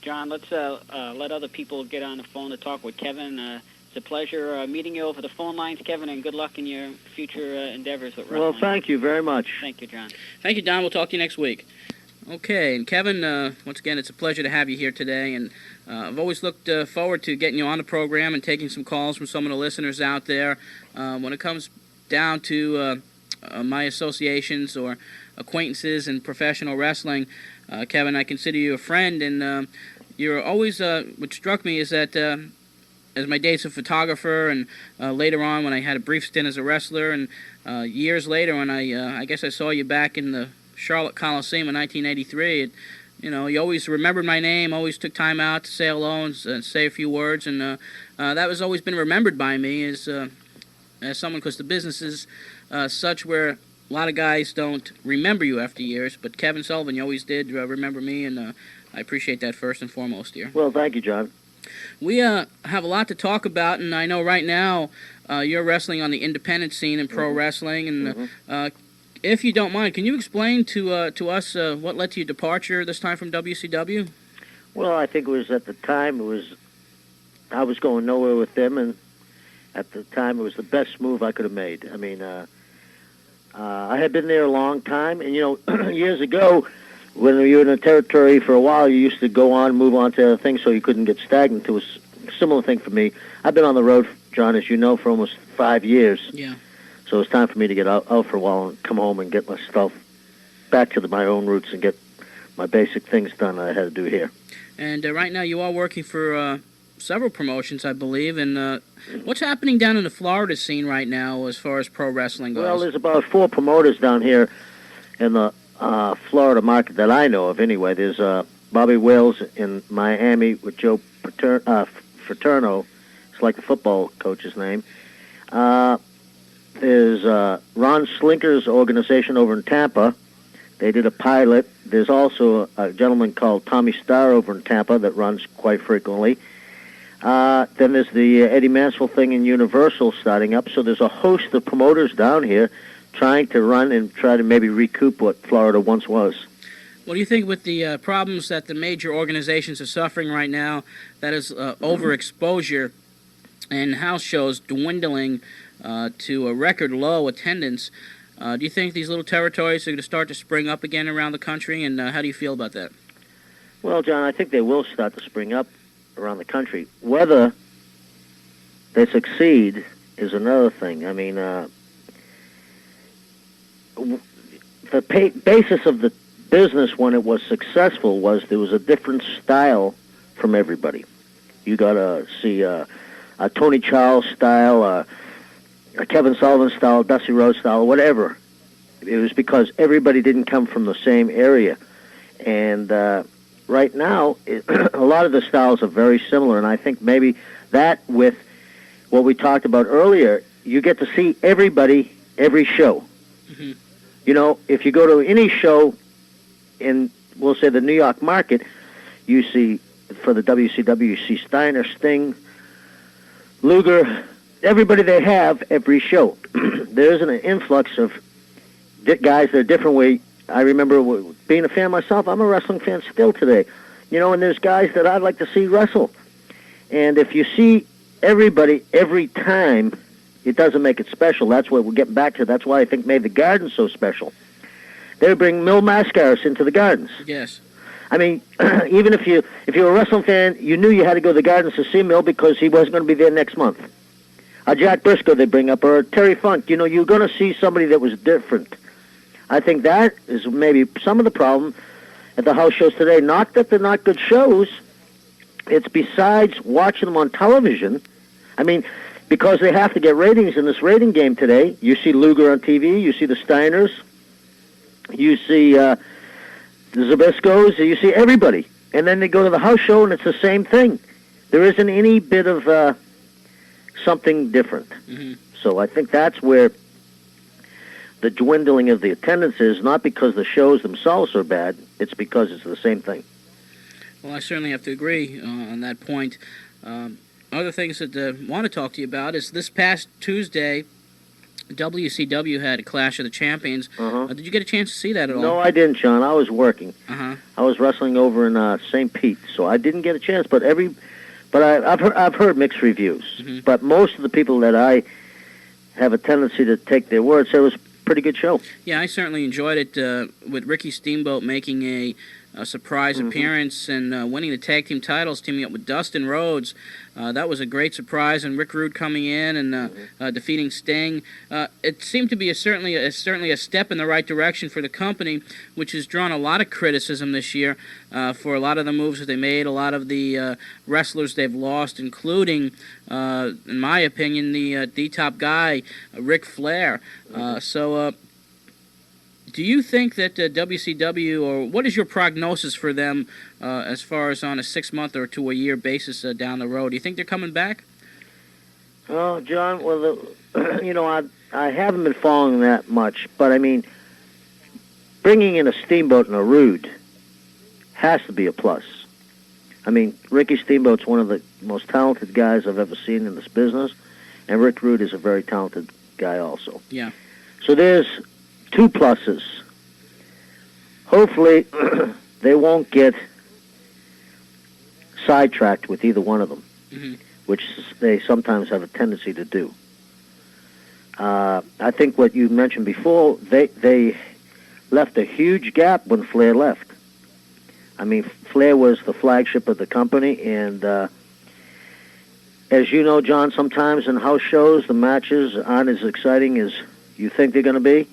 John. Let's let other people get on the phone to talk with Kevin. It's a pleasure meeting you over the phone lines, Kevin, and good luck in your future endeavors with wrestling. Well, thank you very much. Thank you, John. Thank you, Don. We'll talk to you next week. Okay, and Kevin, once again, it's a pleasure to have you here today, and I've always looked forward to getting you on the program and taking some calls from some of the listeners out there. When it comes down to my associations or acquaintances in professional wrestling, Kevin, I consider you a friend, and you're always, what struck me is that as my days as a photographer and later on when I had a brief stint as a wrestler, and years later when I guess I saw you back in the Charlotte Coliseum in 1983, you always remembered my name, always took time out to say hello and say a few words, and that has always been remembered by me as someone, because the business is such where a lot of guys don't remember you after years, but Kevin Sullivan, you always did remember me, and I appreciate that first and foremost here. Well, thank you, John. We have a lot to talk about, and I know right now you're wrestling on the independent scene in pro wrestling, and if you don't mind, can you explain to us what led to your departure this time from WCW? Well, I think it was at the time I was going nowhere with them, and at the time it was the best move I could have made. I mean, I had been there a long time, and years ago, when you were in a territory for a while, you used to go on, move on to other things, so you couldn't get stagnant. It was a similar thing for me. I've been on the road, John, as you know, for almost 5 years. Yeah. So it's time for me to get out for a while and come home and get my stuff back to my own roots and get my basic things done I had to do here. And right now you are working for several promotions, I believe. And what's happening down in the Florida scene right now as far as pro wrestling goes? Well, there's about 4 promoters down here in the Florida market that I know of anyway. There's Bobby Wales in Miami with Joe Fraterno. It's like the football coach's name. There's Ron Slinker's organization over in Tampa. They did a pilot. There's also a gentleman called Tommy Starr over in Tampa that runs quite frequently. Then there's the Eddie Mansfield thing in Universal starting up. So there's a host of promoters down here trying to run and try to maybe recoup what Florida once was. What do you think with the problems that the major organizations are suffering right now, that is overexposure and house shows dwindling to a record low attendance? Do you think these little territories are going to start to spring up again around the country, and how do you feel about that? Well, John, I think they will start to spring up around the country. Whether they succeed is another thing. I mean, the basis of the business when it was successful was there was a different style from everybody. You got to see a Tony Charles style, a Kevin Sullivan style, Dusty Rhodes style, whatever. It was because everybody didn't come from the same area. And right now, a lot of the styles are very similar, and I think maybe that with what we talked about earlier, you get to see everybody every show. Mm-hmm. If you go to any show in, we'll say, the New York market, you see, for the WCW, you see Steiner, Sting, Luger, everybody they have every show. There isn't an influx of guys that are different way. I remember being a fan myself. I'm a wrestling fan still today. And there's guys that I'd like to see wrestle. And if you see everybody every time, it doesn't make it special. That's what we're getting back to. That's why I think made the Gardens so special. They would bring Mil Mascaras into the Gardens. Yes. I mean, even if you're a wrestling fan, you knew you had to go to the Gardens to see Mil because he wasn't going to be there next month. Jack Briscoe they bring up, or Terry Funk. You're going to see somebody that was different. I think that is maybe some of the problem at the house shows today. Not that they're not good shows. It's besides watching them on television. I mean, because they have to get ratings in this rating game today. You see Luger on TV. You see the Steiners. You see the Zbyszkos. You see everybody. And then they go to the house show, and it's the same thing. There isn't any bit of something different. Mm-hmm. So I think that's where the dwindling of the attendance is, not because the shows themselves are bad. It's because it's the same thing. Well, I certainly have to agree on that point. Other things that I want to talk to you about is this past Tuesday, WCW had a Clash of the Champions. Uh-huh. Did you get a chance to see that at all? No, I didn't, John. I was working. Uh-huh. I was wrestling over in St. Pete, so I didn't get a chance. But I've heard mixed reviews. Mm-hmm. But most of the people that I have a tendency to take their word say it was a pretty good show. Yeah, I certainly enjoyed it, with Ricky Steamboat making a surprise appearance and winning the tag team titles, teaming up with Dustin Rhodes. That was a great surprise, and Rick Rude coming in and defeating Sting. It seemed to be certainly a step in the right direction for the company, which has drawn a lot of criticism this year for a lot of the moves that they made, a lot of the wrestlers they've lost, including, in my opinion, the top guy, Ric Flair. Do you think that WCW, or what is your prognosis for them as far as on a 6-month or to a year basis down the road? Do you think they're coming back? Oh, John, well, I haven't been following that much, but I mean, bringing in a Steamboat and a Rude has to be a plus. I mean, Ricky Steamboat's one of the most talented guys I've ever seen in this business, and Rick Rude is a very talented guy also. Yeah. So there's 2 pluses. Hopefully, they won't get sidetracked with either one of them, which they sometimes have a tendency to do. I think what you mentioned before, they left a huge gap when Flair left. I mean, Flair was the flagship of the company, and as you know, John, sometimes in house shows, the matches aren't as exciting as you think they're going to be.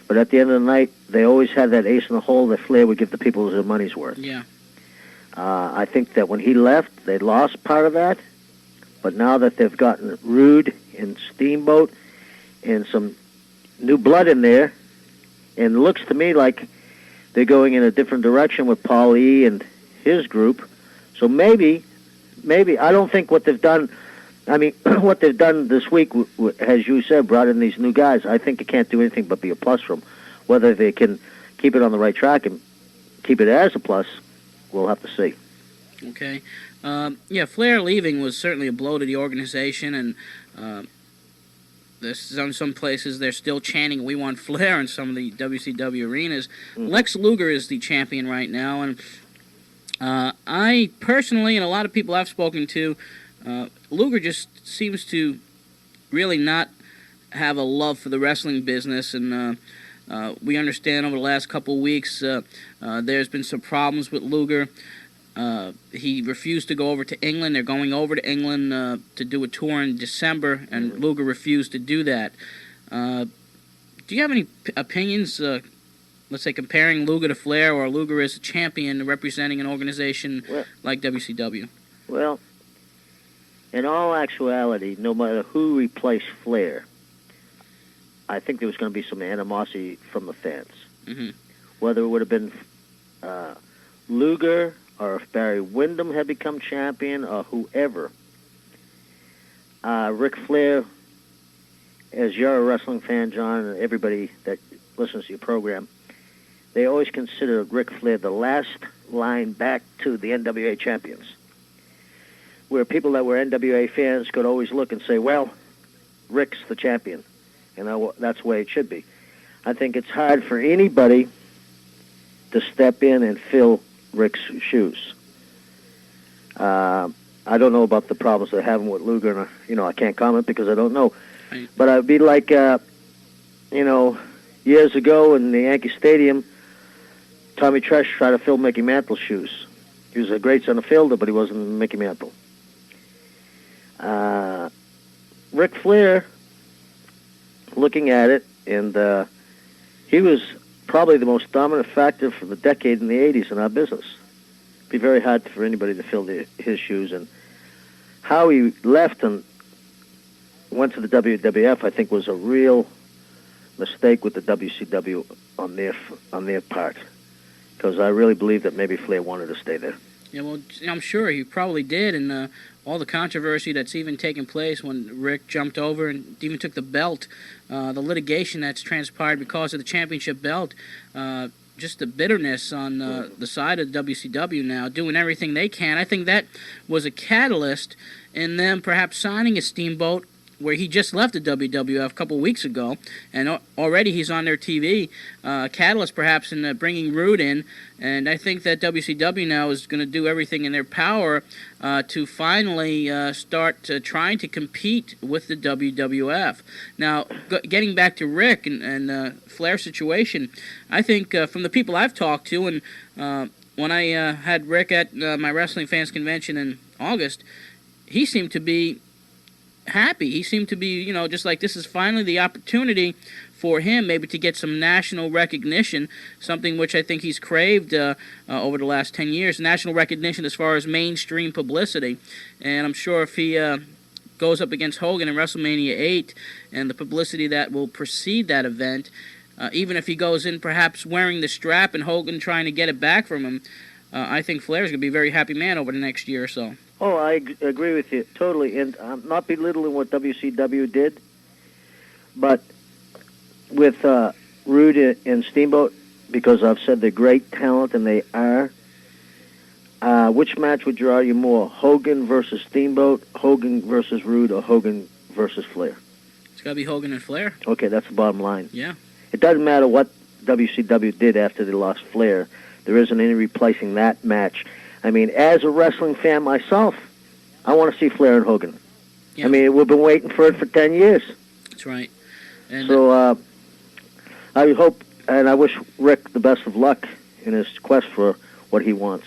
But at the end of the night, they always had that ace in the hole that Flair would give the people their money's worth. Yeah. I think that when he left, they lost part of that. But now that they've gotten Rude and Steamboat and some new blood in there, and it looks to me like they're going in a different direction with Paul E. and his group. So maybe, I don't think what they've done, I mean, what they've done this week, as you said, brought in these new guys, I think it can't do anything but be a plus for them. Whether they can keep it on the right track and keep it as a plus, we'll have to see. Okay. Yeah, Flair leaving was certainly a blow to the organization, and there's some places they're still chanting, "We want Flair" in some of the WCW arenas. Lex Luger is the champion right now, and I personally, and a lot of people I've spoken to, Luger just seems to really not have a love for the wrestling business, and we understand over the last couple of weeks there's been some problems with Luger. He refused to go over to England. They're going over to England to do a tour in December, and Luger refused to do that. Do you have any opinions, let's say, comparing Luger to Flair, or Luger as a champion representing an organization like WCW? Well, in all actuality, no matter who replaced Flair, I think there was going to be some animosity from the fans. Whether it would have been Luger, or if Barry Windham had become champion, or whoever. Ric Flair, as you're a wrestling fan, John, and everybody that listens to your program, they always consider Ric Flair the last line back to the NWA champions, where people that were NWA fans could always look and say, well, Ric's the champion, and that's the way it should be. I think it's hard for anybody to step in and fill Ric's shoes. I don't know about the problems they're having with Luger, and I can't comment because I don't know. Right. But I'd be like, years ago in the Yankee Stadium, Tommy Tresh tried to fill Mickey Mantle's shoes. He was a great center fielder, but he wasn't Mickey Mantle. Ric Flair, looking at it, and he was probably the most dominant factor for the decade in the 80s in our business. It'd be very hard for anybody to fill his shoes. And how he left and went to the WWF, I think, was a real mistake with the WCW on their part, because I really believe that maybe Flair wanted to stay there. Yeah, well, I'm sure he probably did, and all the controversy that's even taken place when Rick jumped over and even took the belt, the litigation that's transpired because of the championship belt, just the bitterness on the side of WCW now, doing everything they can. I think that was a catalyst in them perhaps signing a Steamboat where he just left the WWF a couple weeks ago, and already he's on their TV. Catalyst, perhaps, in bringing Rude in, and I think that WCW now is going to do everything in their power to finally start trying to compete with the WWF. Now, getting back to Rick and Flair's situation, I think from the people I've talked to, and when I had Rick at my Wrestling Fans Convention in August, he seemed to be happy. He seemed to be, just like this is finally the opportunity for him maybe to get some national recognition, something which I think he's craved over the last 10 years, national recognition as far as mainstream publicity. And I'm sure if he goes up against Hogan in WrestleMania 8 and the publicity that will precede that event, even if he goes in perhaps wearing the strap and Hogan trying to get it back from him, I think Flair's going to be a very happy man over the next year or so. Oh, I agree with you totally, and I'm not belittling what WCW did, but with Rude and Steamboat, because I've said they're great talent, and they are, which match would draw you more, Hogan versus Steamboat, Hogan versus Rude, or Hogan versus Flair? It's got to be Hogan and Flair. Okay, that's the bottom line. Yeah. It doesn't matter what WCW did after they lost Flair. There isn't any replacing that match. I mean, as a wrestling fan myself, I want to see Flair and Hogan. Yeah. I mean, we've been waiting for it for 10 years. That's right. And so I hope, and I wish Rick the best of luck in his quest for what he wants.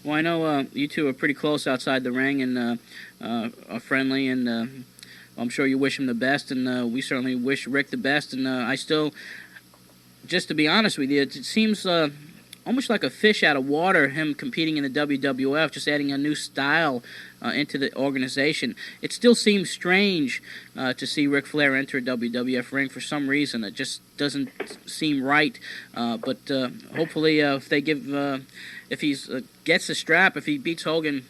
Well, I know you two are pretty close outside the ring and are friendly, and I'm sure you wish him the best, and we certainly wish Rick the best. And I still, just to be honest with you, it seems almost like a fish out of water, him competing in the WWF, just adding a new style into the organization. It still seems strange to see Ric Flair enter a WWF ring for some reason. It just doesn't seem right. But hopefully, if they give, if he gets the strap, if he beats Hogan,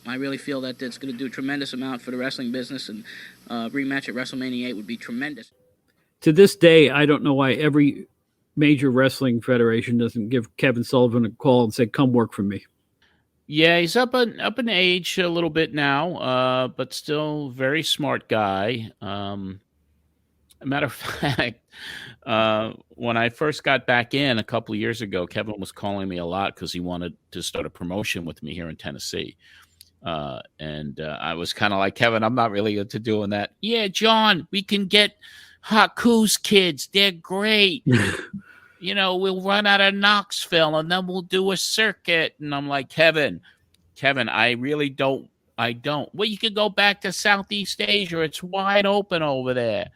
I really feel that it's going to do a tremendous amount for the wrestling business, and rematch at WrestleMania 8 would be tremendous. To this day, I don't know why every major wrestling federation doesn't give Kevin Sullivan a call and say, "Come work for me." Yeah, he's up in age a little bit now, but still very smart guy. Matter of fact, when I first got back in a couple of years ago, Kevin was calling me a lot because he wanted to start a promotion with me here in Tennessee. And I was kind of like, Kevin, I'm not really into doing that. Yeah, John, we can get Haku's kids. They're great. We'll run out of Knoxville and then we'll do a circuit. And I'm like, Kevin, I really don't. Well, you could go back to Southeast Asia. It's wide open over there.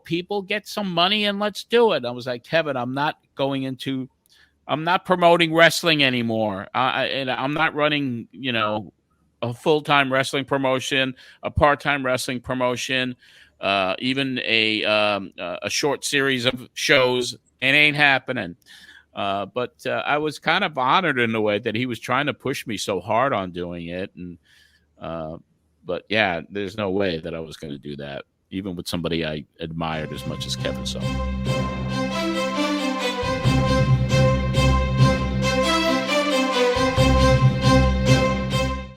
People, get some money and let's do it. I was like, Kevin, I'm not promoting wrestling anymore. I'm not running, a full-time wrestling promotion, a part-time wrestling promotion, even a short series of shows. It ain't happening. But I was kind of honored in the way that he was trying to push me so hard on doing it. And but yeah, there's no way that I was going to do that, even with somebody I admired as much as Kevin Sullivan.